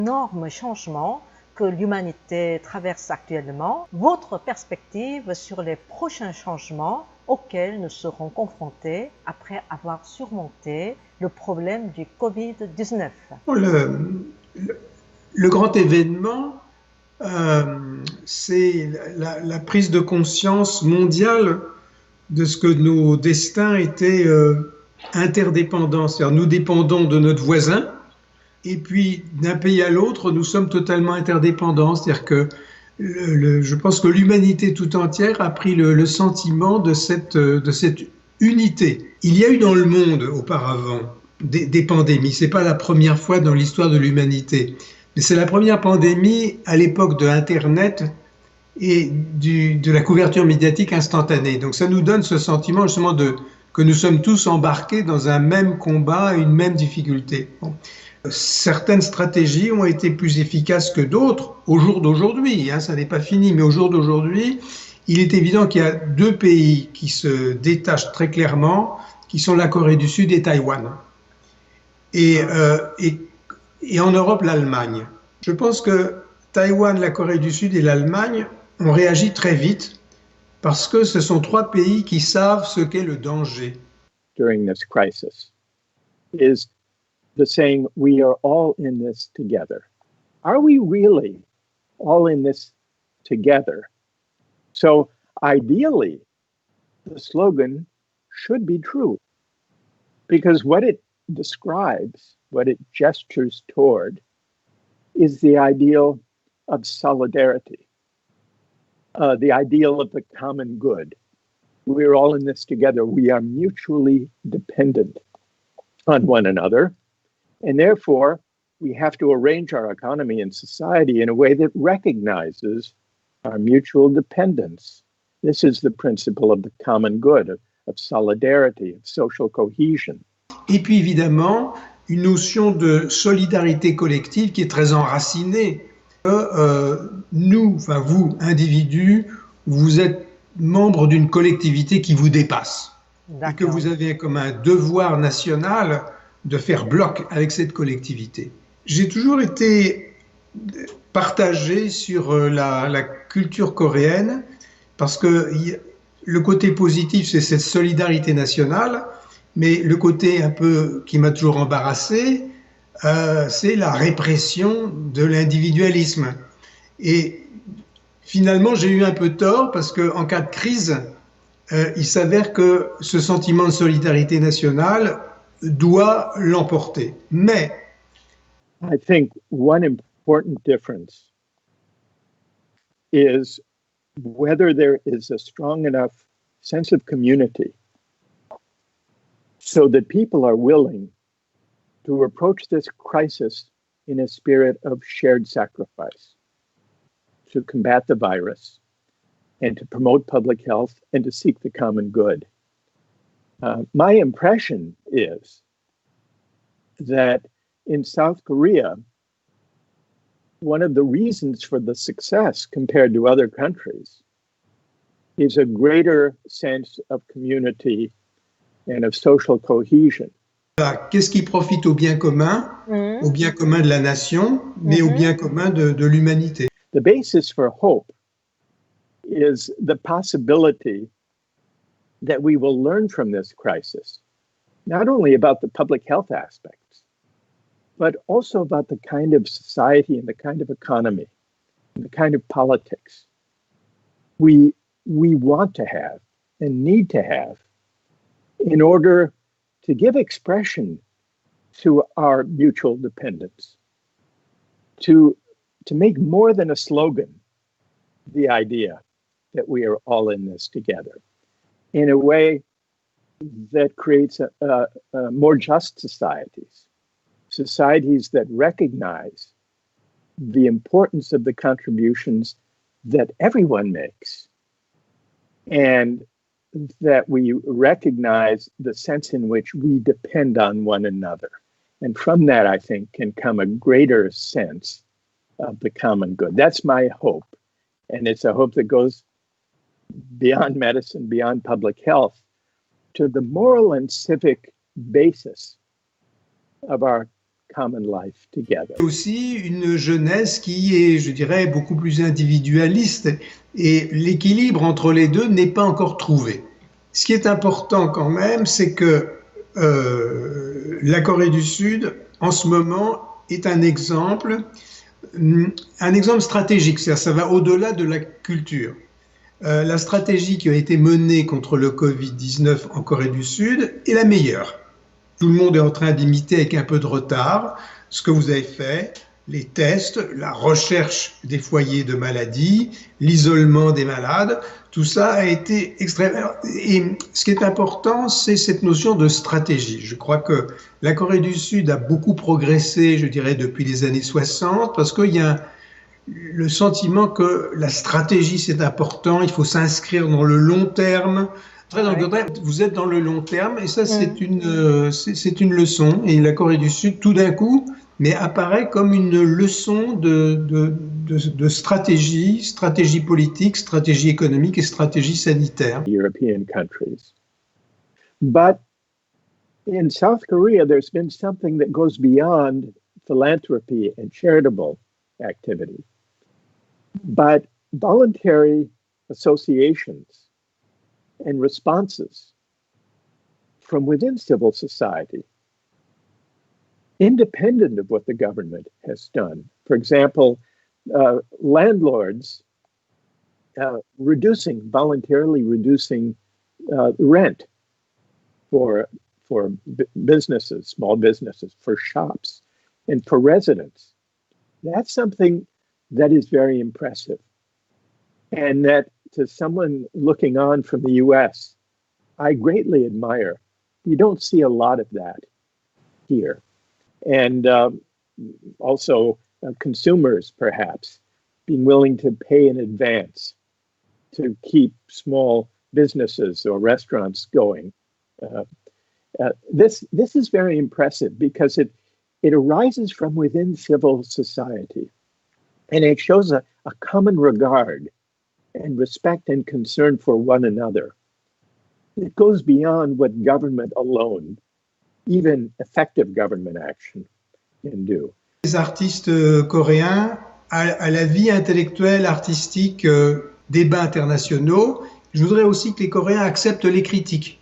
énormes changements que l'humanité traverse actuellement, votre perspective sur les prochains changements auxquels nous serons confrontés après avoir surmonté le problème du Covid-19. Le grand événement, c'est la prise de conscience mondiale de ce que nos destins étaient interdépendants. C'est-à-dire nous dépendons de notre voisin, et puis d'un pays à l'autre, nous sommes totalement interdépendants. C'est-à-dire que je pense que l'humanité tout entière a pris le sentiment de cette unité. Il y a eu dans le monde auparavant des pandémies. C'est pas la première fois dans l'histoire de l'humanité, mais c'est la première pandémie à l'époque de Internet et de la couverture médiatique instantanée. Donc ça nous donne ce sentiment justement que nous sommes tous embarqués dans un même combat, une même difficulté. Bon. Certaines stratégies ont été plus efficaces que d'autres au jour d'aujourd'hui. Ça n'est pas fini, mais au jour d'aujourd'hui, il est évident qu'il y a deux pays qui se détachent très clairement, qui sont la Corée du Sud et Taïwan. Et en Europe, l'Allemagne. Je pense que Taïwan, la Corée du Sud et l'Allemagne ont réagi très vite parce que ce sont trois pays qui savent ce qu'est le danger. During this crisis is the saying, we are all in this together. Are we really all in this together? So ideally, the slogan should be true because what it describes, what it gestures toward, is the ideal of solidarity, the ideal of the common good. We're all in this together. We are mutually dependent on one another. And therefore, we have to arrange our economy and society in a way that recognizes our mutual dependence. This is the principle of the common good, of solidarity, of social cohesion. Et puis évidemment, une notion de solidarité collective qui est très enracinée. Nous, enfin vous, individus, vous êtes membre d'une collectivité qui vous dépasse. Et que vous avez comme un devoir national de faire bloc avec cette collectivité. J'ai toujours été partagé sur la culture coréenne parce que le côté positif, c'est cette solidarité nationale, mais le côté un peu qui m'a toujours embarrassé, c'est la répression de l'individualisme. Et finalement, j'ai eu un peu tort parce qu'en cas de crise, il s'avère que ce sentiment de solidarité nationale doit l'emporter. Mais I think one important difference is whether there is a strong enough sense of community so that people are willing to approach this crisis in a spirit of shared sacrifice to combat the virus and to promote public health and to seek the common good. My impression is that in South Korea, one of the reasons for the success compared to other countries is a greater sense of community and of social cohesion. Qu'est-ce qui profite au bien commun de la nation, mais au bien commun de l'humanité? The basis for hope is the possibility that we will learn from this crisis, not only about the public health aspects, but also about the kind of society and the kind of economy and the kind of politics we want to have and need to have in order to give expression to our mutual dependence, to make more than a slogan the idea that we are all in this together in a way that creates more just societies that recognize the importance of the contributions that everyone makes, and that we recognize the sense in which we depend on one another. And from that, I think, can come a greater sense of the common good. That's my hope. And it's a hope that goes beyond medicine, beyond public health, to the moral and civic basis of our common life together. Aussi une jeunesse qui est, je dirais, beaucoup plus individualiste et l'équilibre entre les deux n'est pas encore trouvé. Ce qui est important quand même, c'est que la Corée du Sud, en ce moment, est un exemple stratégique, c'est-à-dire ça va au-delà de la culture. La stratégie qui a été menée contre le Covid-19 en Corée du Sud est la meilleure. Tout le monde est en train d'imiter avec un peu de retard ce que vous avez fait, les tests, la recherche des foyers de maladies, l'isolement des malades, tout ça a été extrêmement... Et ce qui est important, c'est cette notion de stratégie. Je crois que la Corée du Sud a beaucoup progressé, je dirais, depuis les années 60, parce qu'il y a le sentiment que la stratégie, c'est important, il faut s'inscrire dans le long terme. Vous êtes dans le long terme et ça, c'est une leçon. Et la Corée du Sud, tout d'un coup, mais apparaît comme une leçon de stratégie politique, stratégie économique et stratégie sanitaire. European countries. But in South Korea, there's been something that goes beyond philanthropy and charitable activity. But voluntary associations and responses from within civil society, independent of what the government has done. For example, landlords voluntarily reducing rent for businesses, small businesses, for shops, and for residents. That's something that is very impressive. And that to someone looking on from the US, I greatly admire. You don't see a lot of that here. And also consumers, perhaps, being willing to pay in advance to keep small businesses or restaurants going. This is very impressive because it arises from within civil society. And it shows a common regard and respect and concern for one another. It goes beyond what government alone, even effective government action, can do. Les artistes coréens, à la vie intellectuelle, artistique, débats internationaux, je voudrais aussi que les Coréens acceptent les critiques.